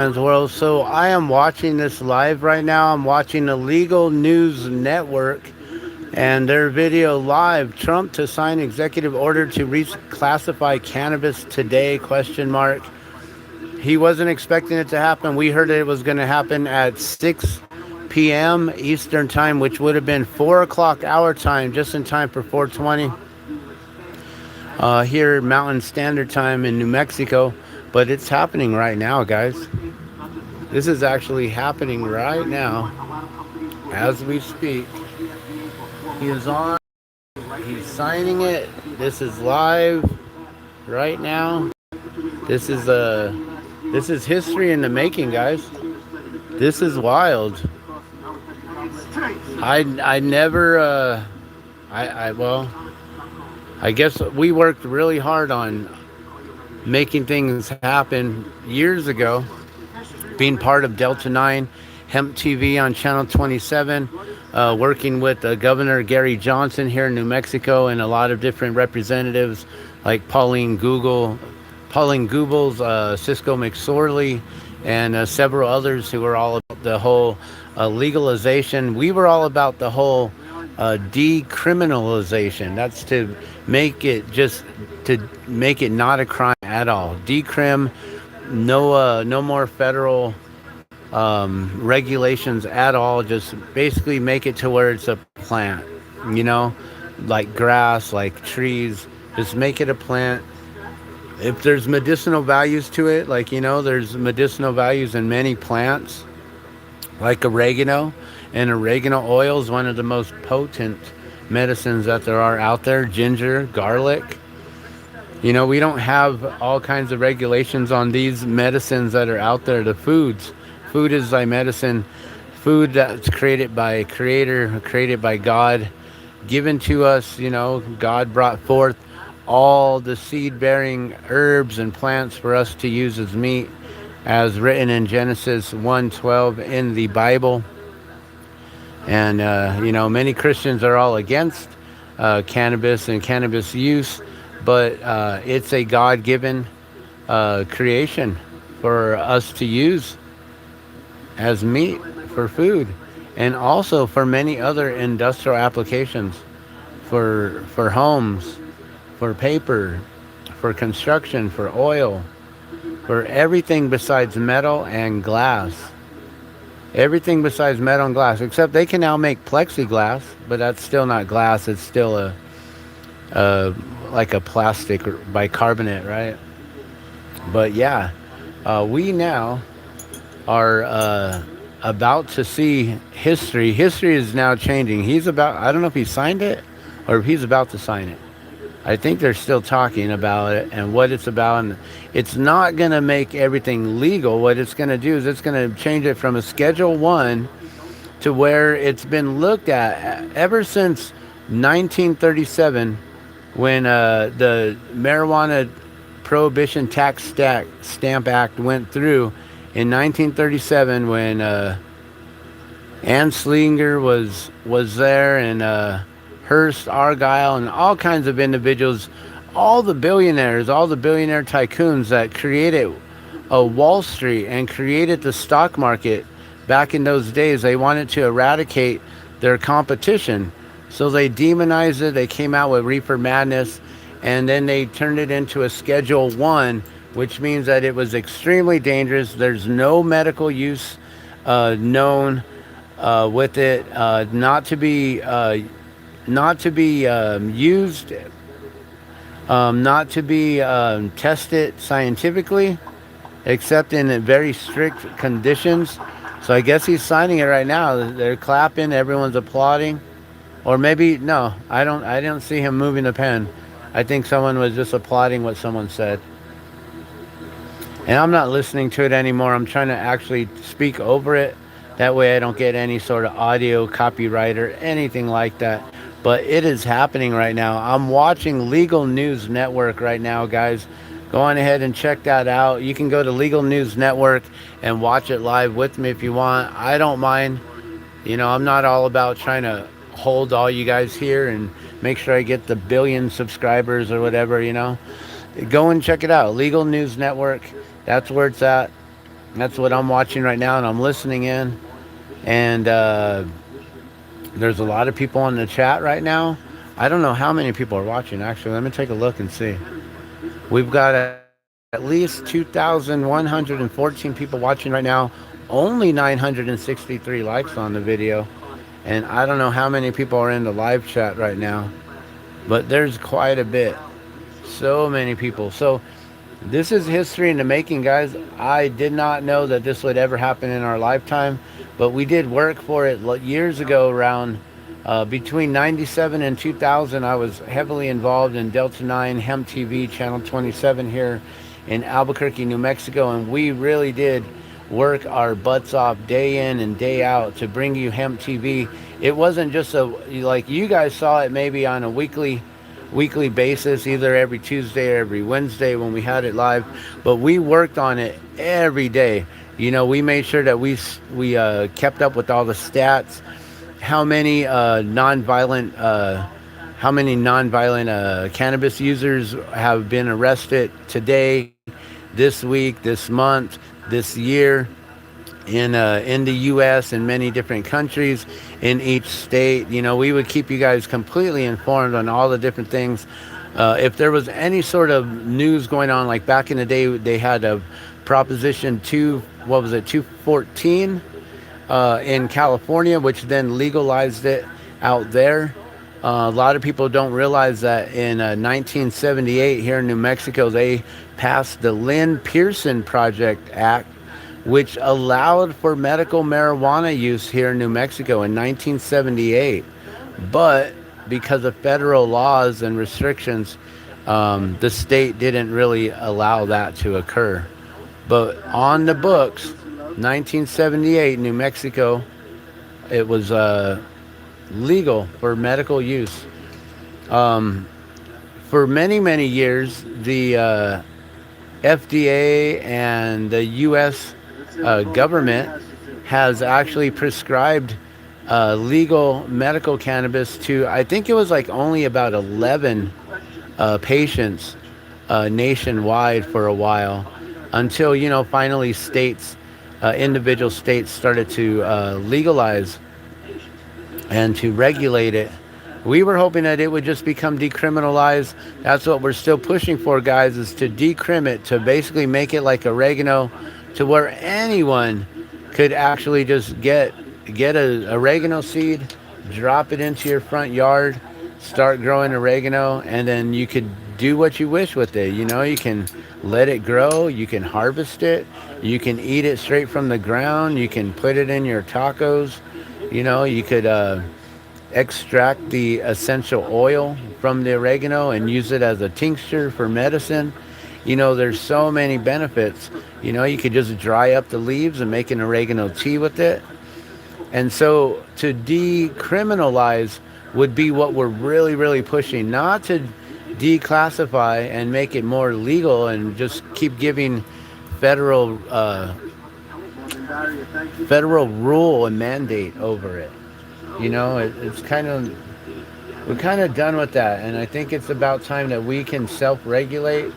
World. So I am watching this live right now. I'm watching the Legal News Network and their video live. Trump to sign executive order to reclassify cannabis today? Question mark. He wasn't expecting it to happen. We heard it was going to happen at 6 p.m. Eastern time, which would have been 4 o'clock our time, just in time for 420 here Mountain Standard Time in New Mexico. But it's happening right now, guys. This is actually happening right now as we speak. He is on. He's signing it. This is live right now. This is history in the making, guys. This is wild. I never well, I guess we worked really hard on making things happen years ago, being part of Delta 9 Hemp TV on Channel 27, working with Governor Gary Johnson here in New Mexico, and a lot of different representatives like Pauline Googles, Cisco McSorley, and several others who were all about the whole legalization. We were all about the whole decriminalization. That's to make it not a crime at all. Decrim, no more federal regulations at all. Just basically make it to where it's a plant, like grass, like trees. Just make it a plant. If there's medicinal values to it, there's medicinal values in many plants, like oregano. And oregano oil is one of the most potent medicines that there are out there. Ginger, garlic. We don't have all kinds of regulations on these medicines that are out there. The foods. Food is like medicine. Food that's created by a creator, created by God, given to us. God brought forth all the seed-bearing herbs and plants for us to use as meat, as written in Genesis 1:12 in the Bible. And, many Christians are all against cannabis and cannabis use, but it's a God-given creation for us to use as meat for food, and also for many other industrial applications, for homes, for paper, for construction, for oil, for everything besides metal and glass. Everything besides metal and glass, except they can now make plexiglass, but that's still not glass. It's still like a plastic or bicarbonate, right? But yeah, we now are about to see history. History is now changing. I don't know if he signed it or if he's about to sign it. I think they're still talking about it and what it's about. And it's not going to make everything legal. What it's going to do is it's going to change it from a Schedule 1 to where it's been looked at ever since 1937, when the Marijuana Prohibition Tax Stamp Act went through in 1937, when Anslinger was there, and Hearst, Argyle, and all kinds of individuals, all the billionaire tycoons that created Wall Street and created the stock market back in those days. They wanted to eradicate their competition. So they demonized it. They came out with Reefer Madness, and then they turned it into a Schedule 1, which means that it was extremely dangerous. There's no medical use known with it, not to be used, not to be tested scientifically, except in very strict conditions. So I guess he's signing it right now. They're clapping, everyone's applauding. Or maybe, no, I don't see him moving the pen. I think someone was just applauding what someone said. And I'm not listening to it anymore. I'm trying to actually speak over it. That way I don't get any sort of audio copyright or anything like that. But it is happening right now. I'm watching Legal News Network right now, guys. Go on ahead and check that out. You can go to Legal News Network and watch it live with me if you want. I don't mind. I'm not all about trying to hold all you guys here and make sure I get the billion subscribers or whatever, Go and check it out. Legal News Network. That's where it's at. That's what I'm watching right now, and I'm listening in. And there's a lot of people in the chat right now. I don't know how many people are watching, actually. Let me take a look and see. We've got at least 2,114 people watching right now. Only 963 likes on the video. And I don't know how many people are in the live chat right now. But there's quite a bit. So many people. So this is history in the making, guys. I did not know that this would ever happen in our lifetime, but we did work for it years ago. Around between 97 and 2000, I was heavily involved in Delta 9 Hemp TV, Channel 27 here in Albuquerque, New Mexico, and we really did work our butts off day in and day out to bring you hemp TV. It wasn't just a, like you guys saw it maybe on a weekly basis, either every Tuesday or every Wednesday when we had it live, but we worked on it every day. You know, we made sure that we kept up with all the stats, how many nonviolent cannabis users have been arrested today, this week, this month, this year, in the U.S. and many different countries in each state. You know, we would keep you guys completely informed on all the different things. If there was any sort of news going on, like back in the day, they had a Proposition 2, what was it, 214 in California, which then legalized it out there. A lot of people don't realize that in 1978 here in New Mexico, they passed the Lynn Pearson Project Act, which allowed for medical marijuana use here in New Mexico in 1978. But because of federal laws and restrictions, the state didn't really allow that to occur. But on the books, 1978, New Mexico, it was legal for medical use. For many, many years, the FDA and the U.S. Government has actually prescribed legal medical cannabis to, I think it was like only about 11 patients nationwide for a while, until, you know, finally individual states started to legalize and to regulate it. We were hoping that it would just become decriminalized. That's what we're still pushing for, guys, is to decrim it, to basically make it like oregano, to where anyone could actually just get a oregano seed, drop it into your front yard, start growing oregano, and then you could do what you wish with it. You know, you can let it grow, you can harvest it, you can eat it straight from the ground, you can put it in your tacos. You know, you could extract the essential oil from the oregano and use it as a tincture for medicine. You know, there's so many benefits. You know, you could just dry up the leaves and make an oregano tea with it. And so to decriminalize would be what we're really, really pushing, not to declassify and make it more legal and just keep giving federal rule and mandate over it. You know, it's kind of, we're kind of done with that, and I think it's about time that we can self-regulate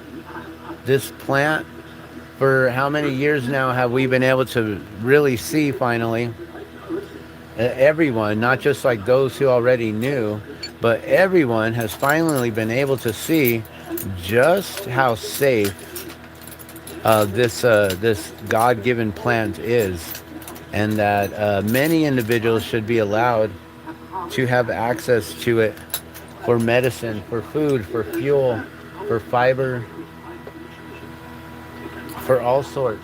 this plant. For how many years now have we been able to really see finally everyone, not just like those who already knew, but everyone has finally been able to see just how safe this God-given plant is, and that many individuals should be allowed to have access to it for medicine, for food, for fuel, for fiber, for all sorts.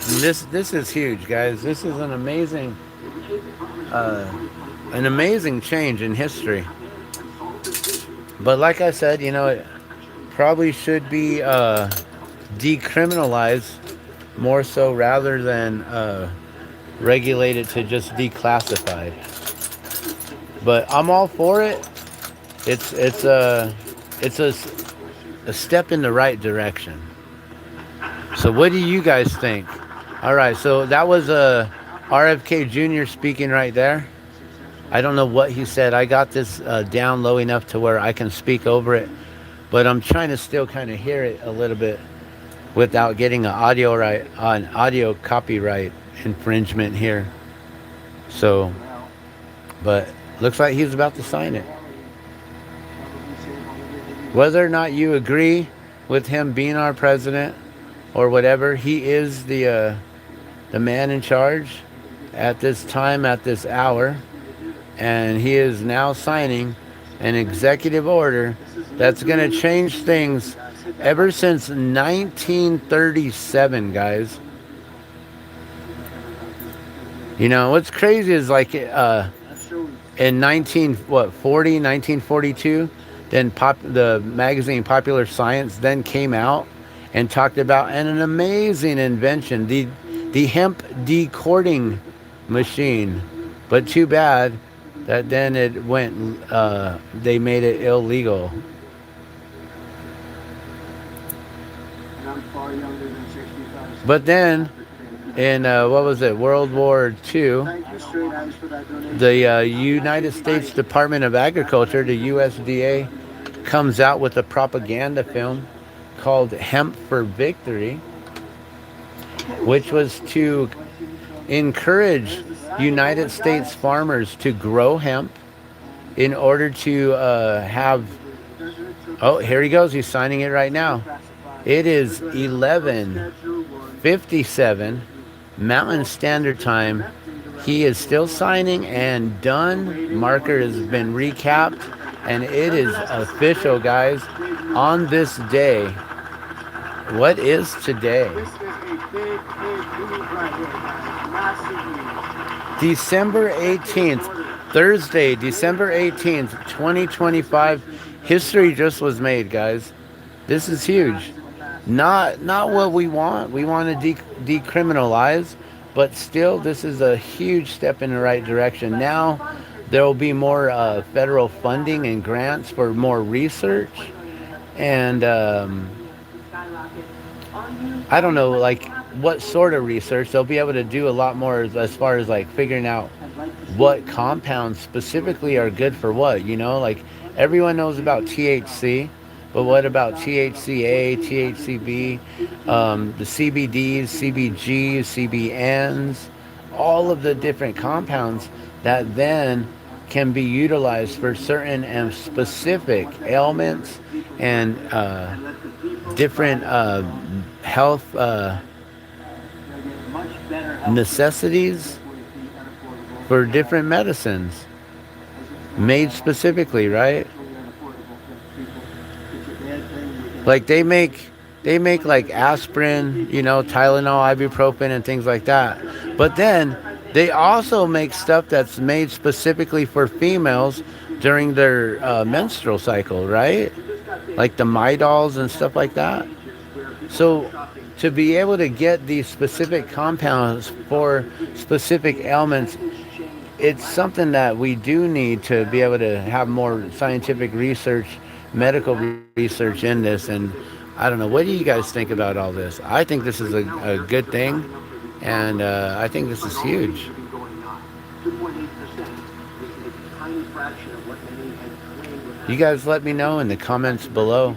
And this is huge, guys. This is an amazing change in history. But like I said, you know, it probably should be decriminalized more so rather than regulated to just declassified. But I'm all for it. It's a step in the right direction. So what do you guys think? All right, so that was RFK Jr. speaking right there. I don't know what he said. I got this down low enough to where I can speak over it. but I'm trying to still kind of hear it a little bit without getting an audio copyright infringement here. So, but looks like he's about to sign it. Whether or not you agree with him being our president or whatever, he is the man in charge at this time, at this hour, and he is now signing an executive order that's going to change things ever since 1937, guys. You know what's crazy is like in 1942, then the magazine Popular Science then came out and talked about an amazing invention, the hemp decording machine. But too bad that then it went, they made it illegal. But then in what was it, World War II, the United States Department of Agriculture, the USDA, comes out with a propaganda film called Hemp for Victory, which was to encourage United States farmers to grow hemp in order to have. Oh, here he goes. He's signing it right now. It is 11:57 Mountain Standard Time. He is still signing and done. Marker has been recapped, and it is official, guys. On this day, what is today? December 18th, Thursday, December 18th, 2025. History just was made, guys. This is huge. Not what we want. We want to decriminalize, but still, this is a huge step in the right direction. Now, there will be more federal funding and grants for more research, and I don't know, like what sort of research. They'll be able to do a lot more as far as like figuring out what compounds specifically are good for what. You know, like everyone knows about THC. But what about THCA, THCB, the CBDs, CBGs, CBNs, all of the different compounds that then can be utilized for certain and specific ailments and different health necessities for different medicines made specifically, right? Like they make like aspirin, you know, Tylenol, ibuprofen, and things like that. But then they also make stuff that's made specifically for females during their menstrual cycle, right? Like the Midols and stuff like that. So to be able to get these specific compounds for specific ailments, it's something that we do need to be able to have more scientific research, medical research in this. And I don't know, what do you guys think about all this? I think this is a good thing, and I think this is huge. You guys let me know in the comments below.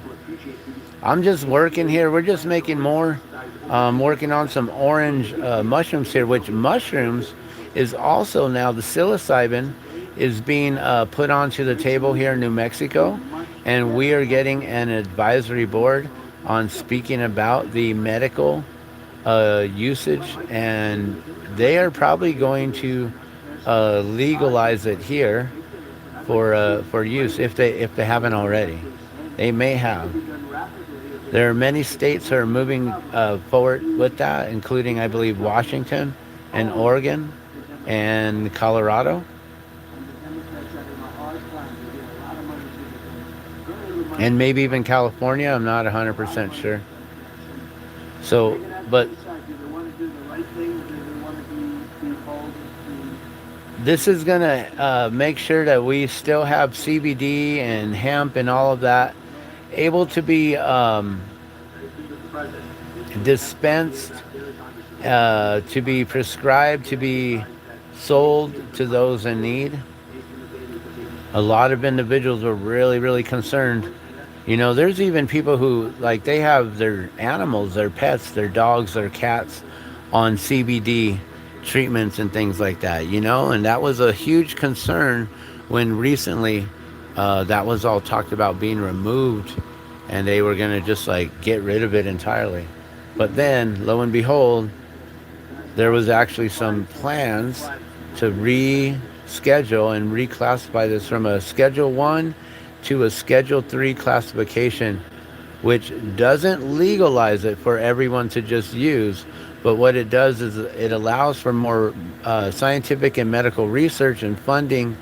I'm just working here. We're just making more. Working on some orange mushrooms here, which mushrooms is also now the psilocybin is being put onto the table here in New Mexico, and we are getting an advisory board on speaking about the medical usage, and they are probably going to legalize it here for use if they haven't already. They may have. There are many states that are moving forward with that, including, I believe, Washington and Oregon and Colorado. And maybe even California. I'm not 100% sure. So, but this is going to make sure that we still have CBD and hemp and all of that able to be dispensed, to be prescribed, to be sold to those in need. A lot of individuals are really, really concerned You know, there's even people who like they have their animals, their pets, their dogs, their cats on CBD treatments and things like that, you know, and that was a huge concern when recently that was all talked about being removed and they were going to just like get rid of it entirely. But then, lo and behold, there was actually some plans to reschedule and reclassify this from a Schedule 1 to a Schedule 3 classification, which doesn't legalize it for everyone to just use. But what it does is it allows for more scientific and medical research and funding,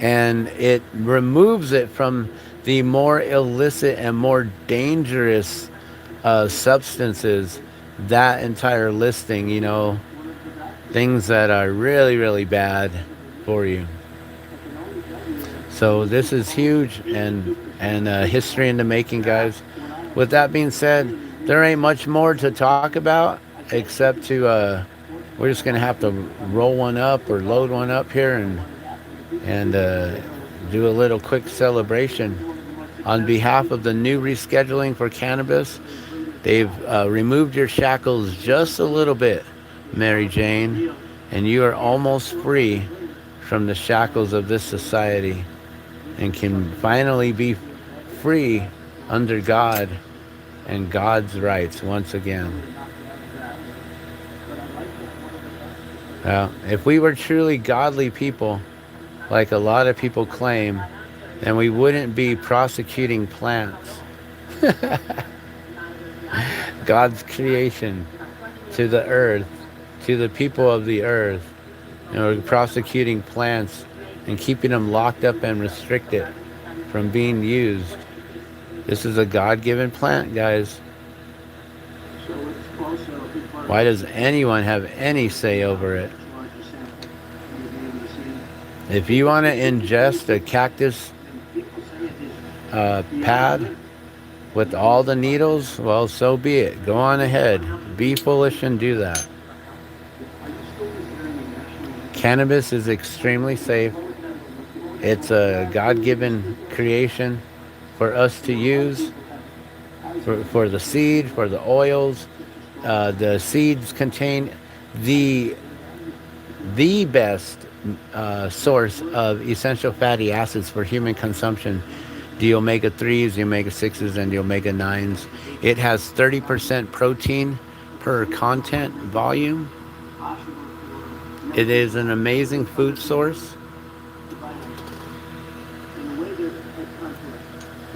and it removes it from the more illicit and more dangerous substances. That entire listing, you know, things that are really, really bad for you. So this is huge and history in the making, guys. With that being said, there ain't much more to talk about except to we're just gonna have to roll one up or load one up here and do a little quick celebration on behalf of the new rescheduling for cannabis. They've removed your shackles just a little bit, Mary Jane, and you are almost free from the shackles of this society and can finally be free under God and God's rights once again. If we were truly godly people, like a lot of people claim, then we wouldn't be prosecuting plants. God's creation to the earth, to the people of the earth. And we're prosecuting plants and keeping them locked up and restricted from being used. This is a God-given plant, guys. Why does anyone have any say over it? If you want to ingest a cactus pad with all the needles, well, so be it. Go on ahead. Be foolish and do that. Cannabis is extremely safe. It's a God-given creation for us to use for the seed, for the oils. The seeds contain the best source of essential fatty acids for human consumption. The omega-3s, the omega-6s, and the omega-9s. It has 30% protein per content volume. It is an amazing food source.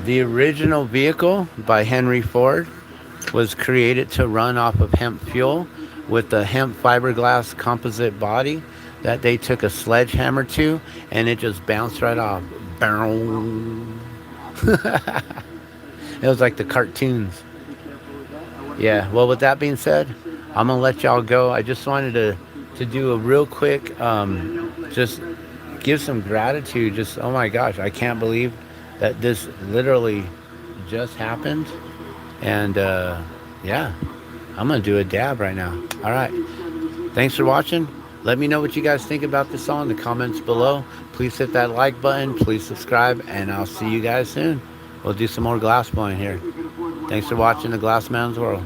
The original vehicle by Henry Ford was created to run off of hemp fuel with the hemp fiberglass composite body that they took a sledgehammer to, and it just bounced right off. It was like the cartoons. Yeah, well, with that being said, I'm gonna let y'all go. I just wanted to do a real quick just give some gratitude. Just, oh my gosh, I can't believe that this literally just happened. And yeah, I'm gonna do a dab right now. All right, thanks for watching. Let me know what you guys think about this song in the comments below. Please hit that like button, please subscribe, and I'll see you guys soon. We'll do some more glass blowing here. Thanks for watching The Glass Man's World.